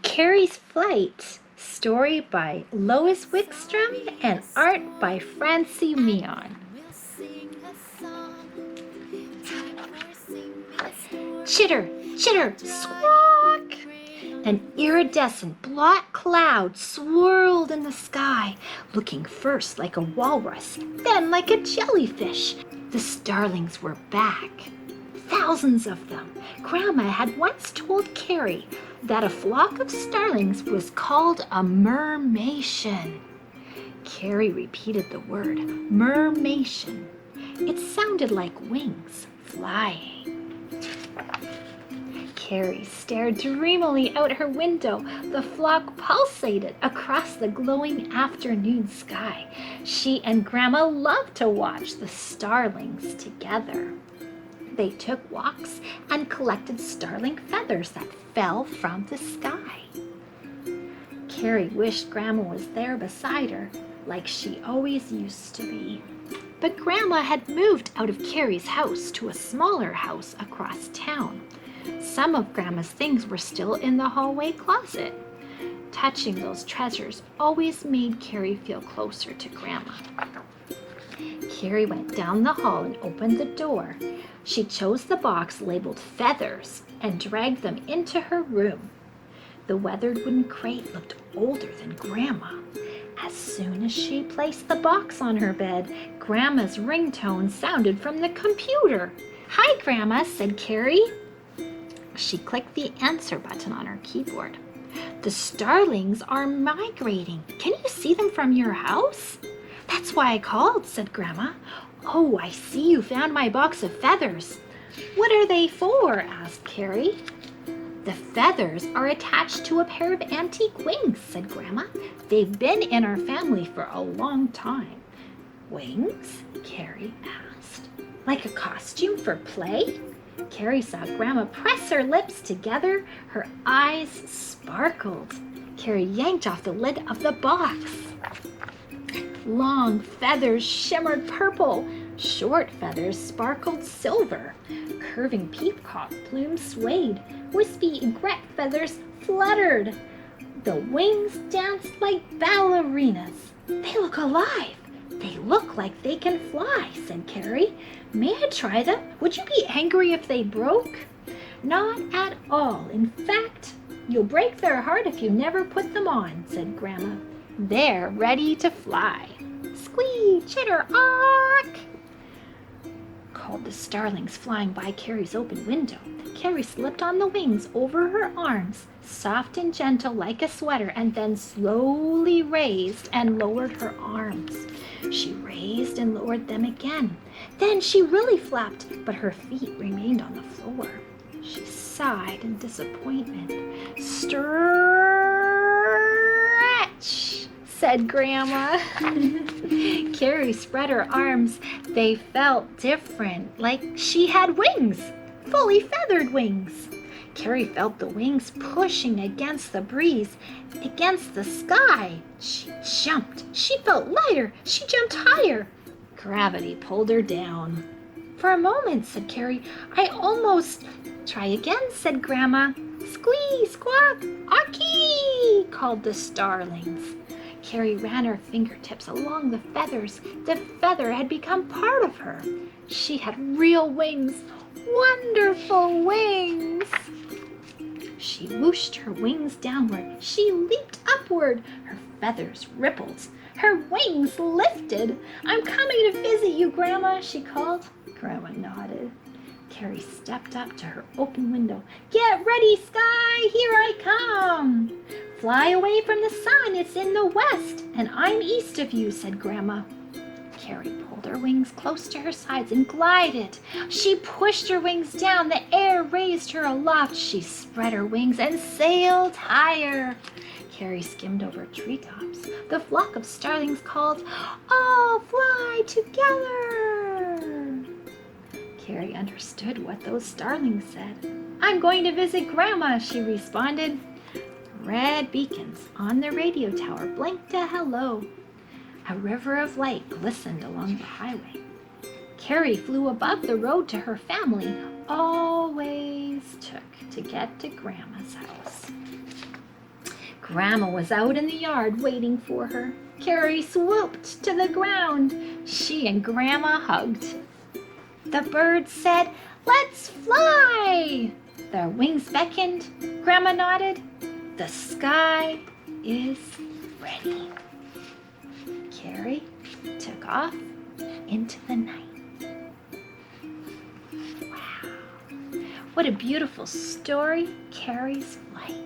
Carrie's Flight, story by Lois Wickstrom and art by Francie Mion. Chitter, chitter, squawk! An iridescent black cloud swirled in the sky, looking first like a walrus, then like a jellyfish. The starlings were back. Thousands of them. Grandma had once told Carrie that a flock of starlings was called a mermation. Carrie repeated the word, mermation. It sounded like wings flying. Carrie stared dreamily out her window. The flock pulsated across the glowing afternoon sky. She and Grandma loved to watch the starlings together. They took walks and collected starling feathers that fell from the sky. Carrie wished Grandma was there beside her, like she always used to be. But Grandma had moved out of Carrie's house to a smaller house across town. Some of Grandma's things were still in the hallway closet. Touching those treasures always made Carrie feel closer to Grandma. Carrie went down the hall and opened the door. She chose the box labeled feathers and dragged them into her room. The weathered wooden crate looked older than Grandma. As soon as she placed the box on her bed, Grandma's ringtone sounded from the computer. "Hi, Grandma," said Carrie. She clicked the answer button on her keyboard. "The starlings are migrating. Can you see them from your house?" "That's why I called," said Grandma. "Oh, I see you found my box of feathers." "What are they for?" asked Carrie. "The feathers are attached to a pair of antique wings," said Grandma. "They've been in our family for a long time." "Wings?" Carrie asked. "Like a costume for play?" Carrie saw Grandma press her lips together. Her eyes sparkled. Carrie yanked off the lid of the box. Long feathers shimmered purple. Short feathers sparkled silver. Curving peacock plumes swayed. Wispy egret feathers fluttered. The wings danced like ballerinas. "They look alive. They look like they can fly," said Carrie. "May I try them? Would you be angry if they broke?" "Not at all. In fact, you'll break their heart if you never put them on," said Grandma. "They're ready to fly." "Squee, chitter, awk!" called the starlings flying by Carrie's open window. Carrie slipped on the wings over her arms, soft and gentle like a sweater, and then slowly raised and lowered her arms. She raised and lowered them again. Then she really flapped, but her feet remained on the floor. She sighed in disappointment. "Stretch," said Grandma. Carrie spread her arms. They felt different, like she had wings, fully feathered wings. Carrie felt the wings pushing against the breeze, against the sky. She jumped. She felt lighter. She jumped higher. Gravity pulled her down. "For a moment," said Carrie, "I almost—" "Try again," said Grandma. "Squee, squawk, awkee," called the starlings. Carrie ran her fingertips along the feathers. The feather had become part of her. She had real wings, wonderful wings. She whooshed her wings downward. She leaped upward. Her feathers rippled. Her wings lifted. "I'm coming to visit you, Grandma," she called. Grandma nodded. Carrie stepped up to her open window. "Get ready, sky, here I come." "Fly away from the sun, it's in the west, and I'm east of you," said Grandma. Carrie pulled her wings close to her sides and glided. She pushed her wings down. The air raised her aloft. She spread her wings and sailed higher. Carrie skimmed over treetops. The flock of starlings called, "All fly together." Carrie understood what those starlings said. "I'm going to visit Grandma," she responded. Red beacons on the radio tower blinked a hello. A river of light glistened along the highway. Carrie flew above the road to her family. Always took to get to Grandma's house. Grandma was out in the yard waiting for her. Carrie swooped to the ground. She and Grandma hugged. The birds said, "Let's fly!" Their wings beckoned. Grandma nodded. The sky is ready. Carrie took off into the night. Wow. What a beautiful story, Carrie's flight.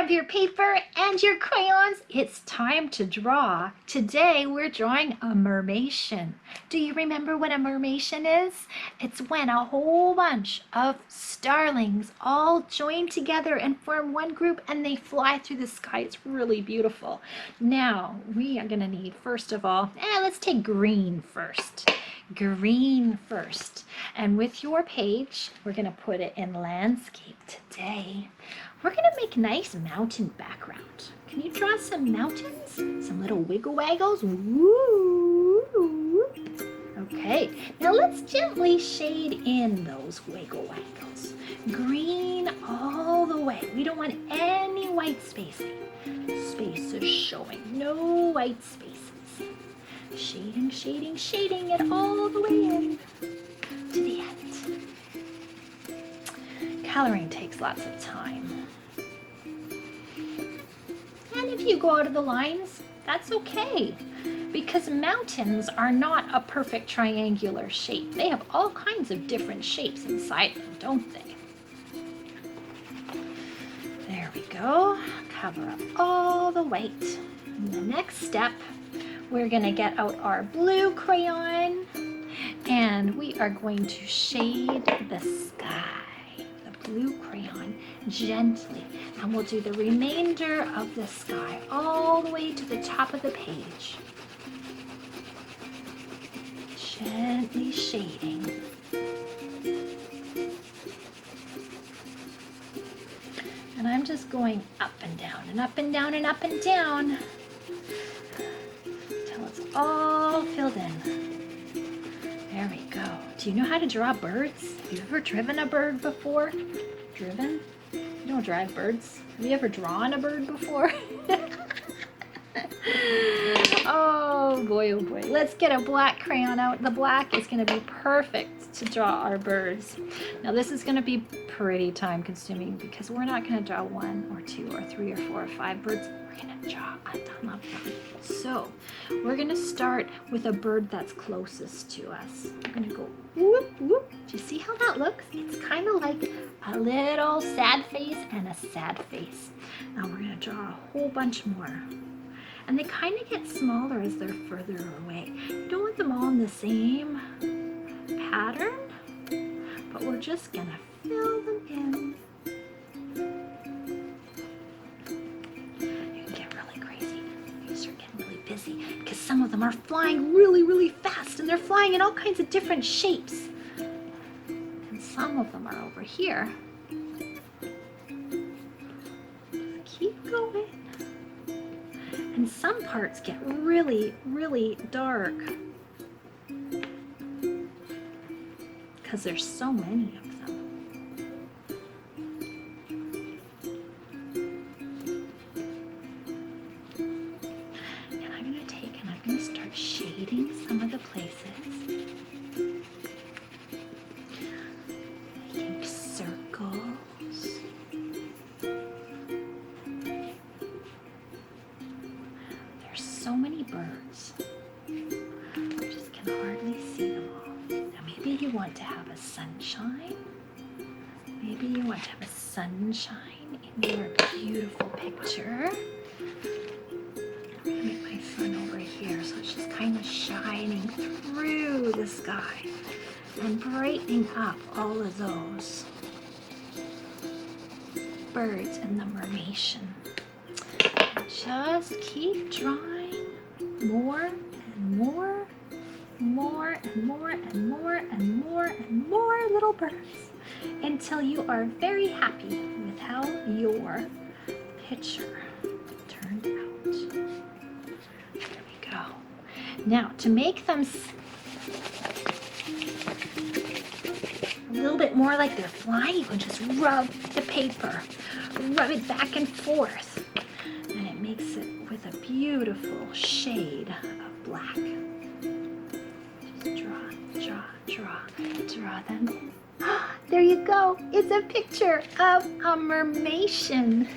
Grab your paper and your crayons. It's time to draw. Today we're drawing a mermation. Do you remember what a mermation is? It's when a whole bunch of starlings all join together and form one group and they fly through the sky. It's really beautiful. Now we are going to need, first of all, let's take green first. Green first. And with your page, we're going to put it in landscape today. We're going to make a nice mountain background. Can you draw some mountains? Some little wiggle waggles? Woo! Okay, now let's gently shade in those wiggle waggles. Green all the way. We don't want any white spacing. Spaces showing, no white spaces. Shading, shading, shading it all the way in to the end. Coloring takes lots of time. And if you go out of the lines, that's okay, because mountains are not a perfect triangular shape. They have all kinds of different shapes inside them, don't they? There we go. Cover up all the white. And the next step, we're going to get out our blue crayon and we are going to shade the sky, the blue crayon, gently. And we'll do the remainder of the sky all the way to the top of the page. Gently shading. And I'm just going up and down and up and down and up and down until it's all filled in. There we go. Do you know how to draw birds? Have you ever driven a bird before? Driven? You don't drive birds. Have you ever drawn a bird before? Oh boy, oh boy. Let's get a black crayon out. The black is going to be perfect to draw our birds. Now this is going to be pretty time consuming because we're not going to draw 1 or 2 or 3 or 4 or 5 birds. We're going to draw a ton of them. So we're going to start with a bird that's closest to us. We're going to go whoop, whoop. Do you see how that looks? It's kind of like a little sad face and a sad face. Now we're going to draw a whole bunch more. And they kind of get smaller as they're further away. You don't want them all in the same pattern, but we're just gonna fill them in. You can get really crazy. You start getting really busy because some of them are flying really, really fast and they're flying in all kinds of different shapes. And some of them are over here. Keep going. And some parts get really, really dark because there's so many of them. And I'm going to take and I'm going to start shading some of the places. Making circles. So many birds. I just can hardly see them all. Now maybe you want to have a sunshine. Maybe you want to have a sunshine in your beautiful picture. I'm going to make my sun over here so it's just kind of shining through the sky and brightening up all of those birds in the mermation. Just keep drawing more and more, more and more and more and more and more little birds until you are very happy with how your picture turned out. There we go. Now to make them a little bit more like they're flying, you can just rub the paper, rub it back and forth. And it makes it with a beautiful shade of black. Just draw them in. There you go. It's a picture of a mermation.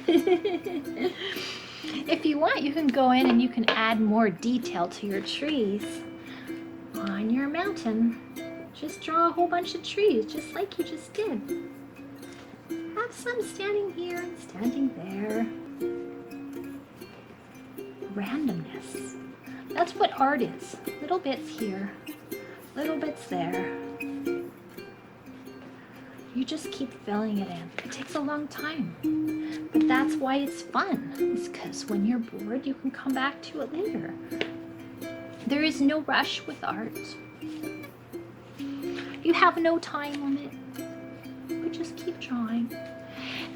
If you want, you can go in and you can add more detail to your trees on your mountain. Just draw a whole bunch of trees, just like you just did. Have some standing here and standing there. Randomness. That's what art is. Little bits here, little bits there. You just keep filling it in. It takes a long time, but that's why it's fun. It's because when you're bored, you can come back to it later. There is no rush with art. You have no time limit, but just keep drawing.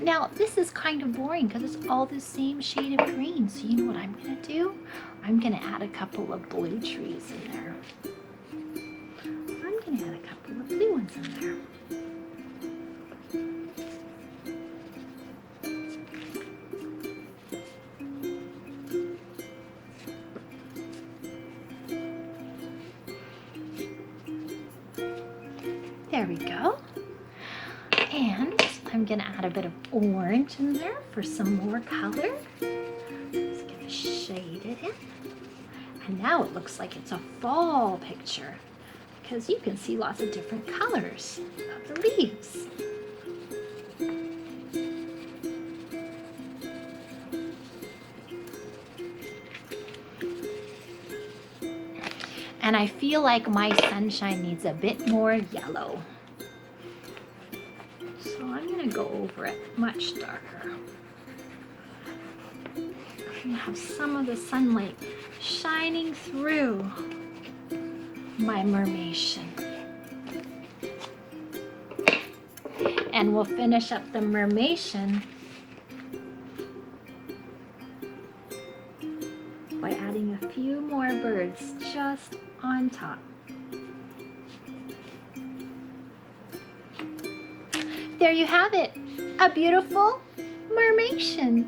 Now, this is kind of boring because it's all the same shade of green. So you know what I'm gonna do? I'm gonna add a couple of blue trees in there. I'm gonna add a couple of blue ones in there. There we go. And I'm gonna add a bit of orange in there for some more color. Just gonna shade it in. And now it looks like it's a fall picture because you can see lots of different colors of the leaves. And I feel like my sunshine needs a bit more yellow. So I'm gonna go over it much darker. I'm gonna have some of the sunlight shining through my mermation. And we'll finish up the mermation by adding a few more birds just on top. There you have it, a beautiful mermation.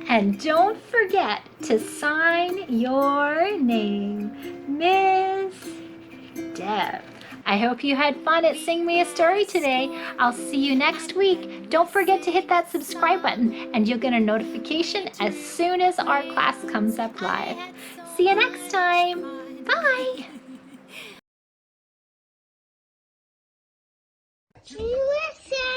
And don't forget to sign your name, Miss Deb. I hope you had fun at Sing Me a Story today. I'll see you next week. Don't forget to hit that subscribe button and you'll get a notification as soon as our class comes up live. See you next time. Bye. Listen.